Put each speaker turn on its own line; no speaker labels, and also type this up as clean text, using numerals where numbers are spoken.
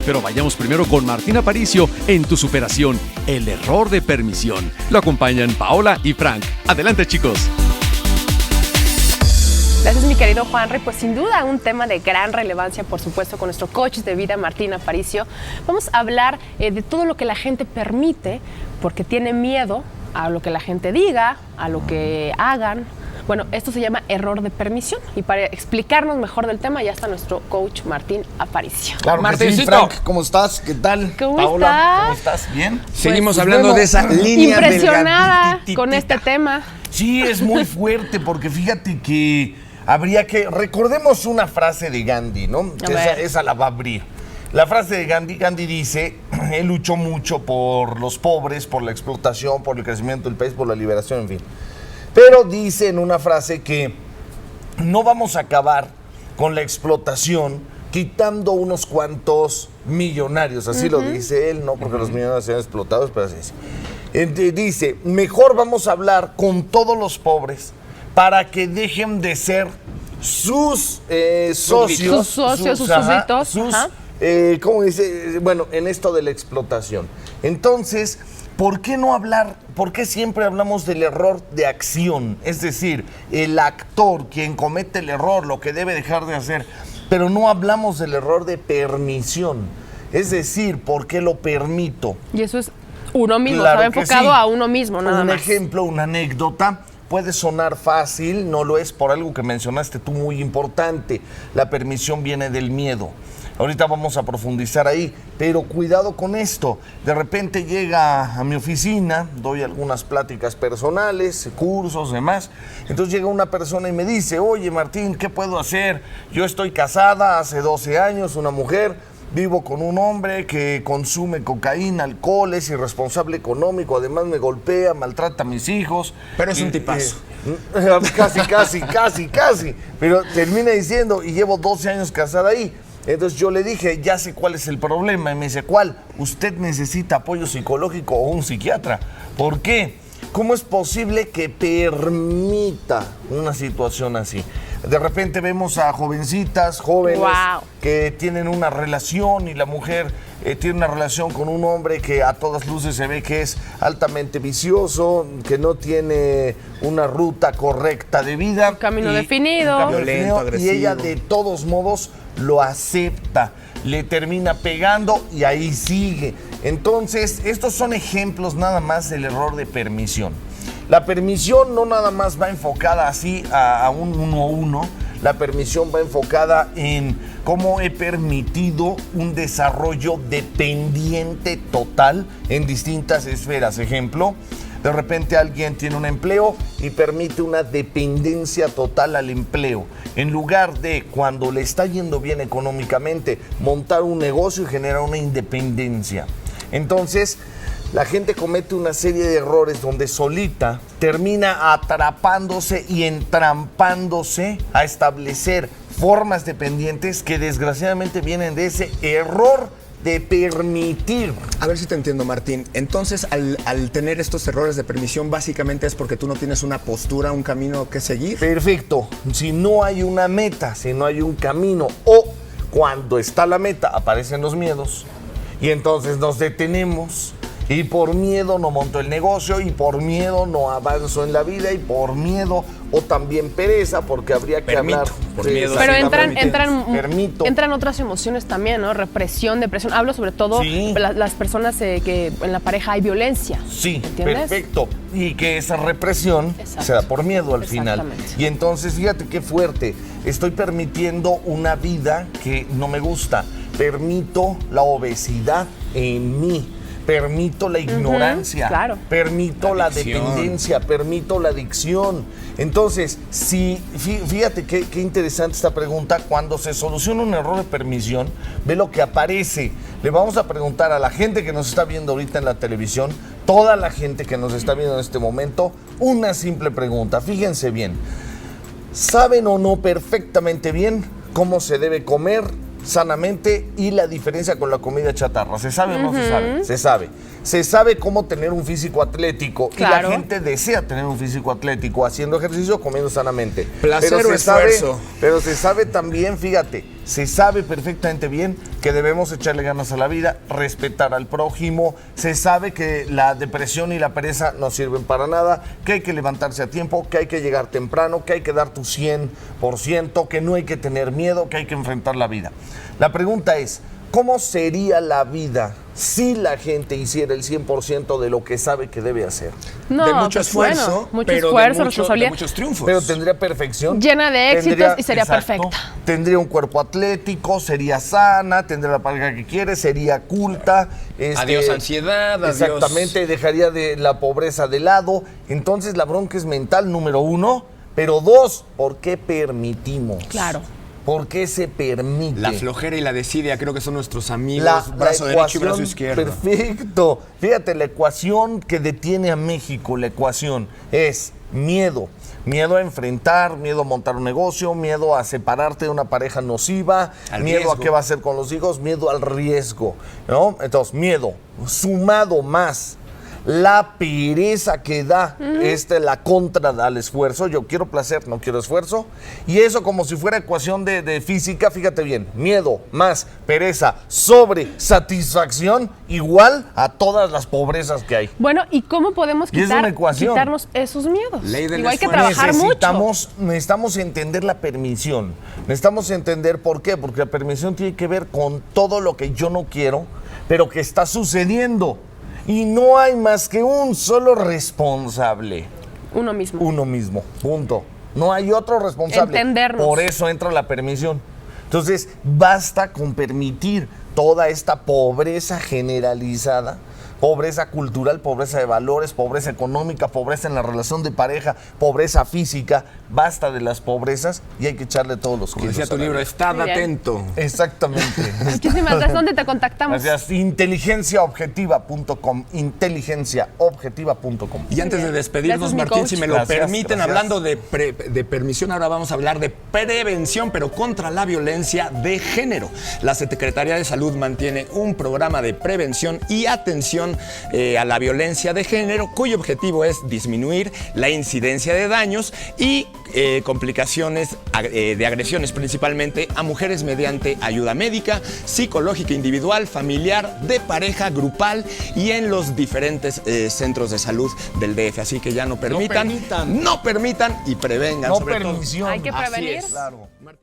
Pero vayamos primero con Martín Aparicio en Tu Superación, el error de permisión. Lo acompañan Paola y Frank. Adelante, chicos.
Gracias, mi querido Juanri. Pues sin duda un tema de gran relevancia, por supuesto, con nuestro coach de vida, Martín Aparicio. Vamos a hablar de todo lo que la gente permite porque tiene miedo a lo que la gente diga, a lo que hagan. Bueno, esto se llama error de permisión. Y para explicarnos mejor del tema ya está nuestro coach Martín Aparicio.
Claro, Martín, Frank, ¿cómo estás? ¿Qué tal?
¿Cómo
Paola,
estás?
¿cómo estás? ¿Bien?
Seguimos hablando de esa línea
impresionada con este tema.
Sí, es muy fuerte porque fíjate que habría que... Recordemos una frase de Gandhi, ¿no? Esa la va a abrir. La frase de Gandhi dice, él luchó mucho por los pobres, por la explotación, por el crecimiento del país, por la liberación, en fin. Pero dice en una frase que no vamos a acabar con la explotación quitando unos cuantos millonarios. Así lo dice él, no porque los millonarios sean explotados, pero así es. Dice, mejor vamos a hablar con todos los pobres para que dejen de ser sus socios.
Sus socios, sus súbditos.
¿Cómo dice? Bueno, en esto de la explotación. Entonces, ¿por qué no hablar? ¿Por qué siempre hablamos del error de acción? Es decir, el actor, quien comete el error, lo que debe dejar de hacer, pero no hablamos del error de permisión. Es decir, ¿por qué lo permito?
Y eso es uno mismo,
Claro
estaba enfocado
sí.
a uno mismo, nada más.
Un ejemplo, una anécdota. Puede sonar fácil, no lo es por algo que mencionaste tú muy importante. La permisión viene del miedo. Ahorita vamos a profundizar ahí, pero cuidado con esto. De repente llega a mi oficina, doy algunas pláticas personales, cursos, demás. Entonces llega una persona y me dice, oye Martín, ¿qué puedo hacer? Yo estoy casada hace 12 años, una mujer, vivo con un hombre que consume cocaína, alcohol, es irresponsable económico, además me golpea, maltrata a mis hijos.
Pero es un tipazo.
Casi. Pero termina diciendo, y llevo 12 años casada ahí. Entonces yo le dije, ya sé cuál es el problema. Y me dice, ¿cuál? Usted necesita apoyo psicológico o un psiquiatra. ¿Por qué? ¿Cómo es posible que permita una situación así? De repente vemos a jovencitas, jóvenes, que tienen una relación y la mujer tiene una relación con un hombre que a todas luces se ve que es altamente vicioso, que no tiene una ruta correcta de vida.
Un camino definido.
Violento, agresivo.
Y ella de todos modos lo acepta, le termina pegando y ahí sigue. Entonces, estos son ejemplos nada más del error de permisión. La permisión no nada más va enfocada así a un uno a uno. La permisión va enfocada en cómo he permitido un desarrollo dependiente total en distintas esferas. Ejemplo, de repente alguien tiene un empleo y permite una dependencia total al empleo. En lugar de, cuando le está yendo bien económicamente, montar un negocio y generar una independencia. Entonces, la gente comete una serie de errores donde solita termina atrapándose y entrampándose a establecer formas dependientes que desgraciadamente vienen de ese error de permitir.
A ver si te entiendo, Martín. Entonces, al tener estos errores de permisión, básicamente es porque tú no tienes una postura, un camino que seguir.
Perfecto. Si no hay una meta, si no hay un camino, o cuando está la meta, aparecen los miedos y entonces nos detenemos. Y por miedo no monto el negocio, y por miedo no avanzo en la vida, y por miedo, o también pereza, porque habría que hablar.
Por miedo.
Pero
Sí,
entran otras emociones también, ¿no? Represión, depresión. Hablo sobre todo las personas que en la pareja hay violencia.
Sí,
¿entiendes?
perfecto. Y que esa represión se da por miedo al final. Y entonces, fíjate qué fuerte. Estoy permitiendo una vida que no me gusta. Permito la obesidad en mí. Permito la ignorancia, permito la dependencia, permito la adicción. Entonces, fíjate qué interesante esta pregunta. Cuando se soluciona un error de permisión, ve lo que aparece. Le vamos a preguntar a la gente que nos está viendo ahorita en la televisión, toda la gente que nos está viendo en este momento, una simple pregunta. Fíjense bien. ¿Saben o no perfectamente bien cómo se debe comer sanamente y la diferencia con la comida chatarra? ¿Se sabe o no se sabe? Se sabe. Se sabe cómo tener un físico atlético,
claro,
y la gente desea tener un físico atlético haciendo ejercicio, comiendo sanamente.
Placer o esfuerzo.
Pero se sabe también, fíjate, se sabe perfectamente bien que debemos echarle ganas a la vida, respetar al prójimo, se sabe que la depresión y la pereza no sirven para nada, que hay que levantarse a tiempo, que hay que llegar temprano, que hay que dar tu 100%, que no hay que tener miedo, que hay que enfrentar la vida. La pregunta es, ¿cómo sería la vida si la gente hiciera el 100% de lo que sabe que debe hacer?
No,
de mucho
pues
esfuerzo,
bueno, mucho
pero
esfuerzo,
de
responsabilidad.
muchos triunfos.
Pero tendría perfección.
Llena de éxitos y sería perfecta.
Tendría un cuerpo atlético, sería sana, tendría la pareja que quiere, sería culta.
Adiós ansiedad, adiós.
Exactamente, dejaría de la pobreza de lado. Entonces la bronca es mental, número 1. Pero 2, ¿por qué permitimos?
Claro.
¿Por qué se permite?
La flojera y la desidia creo que son nuestros amigos,
La
brazo derecho y brazo
ecuación,
izquierdo.
perfecto. Fíjate, la ecuación que detiene a México, la ecuación es miedo. Miedo a enfrentar, miedo a montar un negocio, miedo a separarte de una pareja nociva,
Al
miedo
riesgo.
a qué va a hacer con los hijos, miedo al riesgo, ¿no? Entonces, miedo, sumado más la pereza que da la contra al esfuerzo. Yo quiero placer, no quiero esfuerzo. Y eso como si fuera ecuación de física, fíjate bien. Miedo más pereza sobre satisfacción igual a todas las pobrezas que hay.
Bueno, ¿y cómo podemos
Y es una ecuación.
quitarnos esos miedos?
Ley del
Igual hay que
esfuerzo.
trabajar mucho.
Necesitamos entender la permisión. Necesitamos entender por qué. Porque la permisión tiene que ver con todo lo que yo no quiero, pero que está sucediendo. Y no hay más que un solo responsable.
Uno mismo.
Uno mismo, punto. No hay otro responsable.
Entendernos.
Por eso entra la permisión. Entonces, basta con permitir toda esta pobreza generalizada, pobreza cultural, pobreza de valores, pobreza económica, pobreza en la relación de pareja, pobreza física. Basta de las pobrezas y hay que echarle todos los
Como
kilos.
decía tu
a la
libro,
vida.
estad
Muy bien.
atento.
Exactamente.
Muchísimas gracias. ¿Dónde te contactamos?
Gracias. Inteligenciaobjetiva.com. Inteligenciaobjetiva.com.
Y antes de despedirnos,
Gracias, mi
Martín,
coach.
si me lo
Gracias,
permiten,
gracias.
hablando de permisión, ahora vamos a hablar de prevención, pero contra la violencia de género. La Secretaría de Salud mantiene un programa de prevención y atención a la violencia de género, cuyo objetivo es disminuir la incidencia de daños y complicaciones de agresiones, principalmente a mujeres, mediante ayuda médica, psicológica individual, familiar, de pareja, grupal y en los diferentes centros de salud del DF. Así que ya no permitan y prevengan.
No
sobre todo.
permisión.
Hay que
Así
prevenir.
es.
Claro.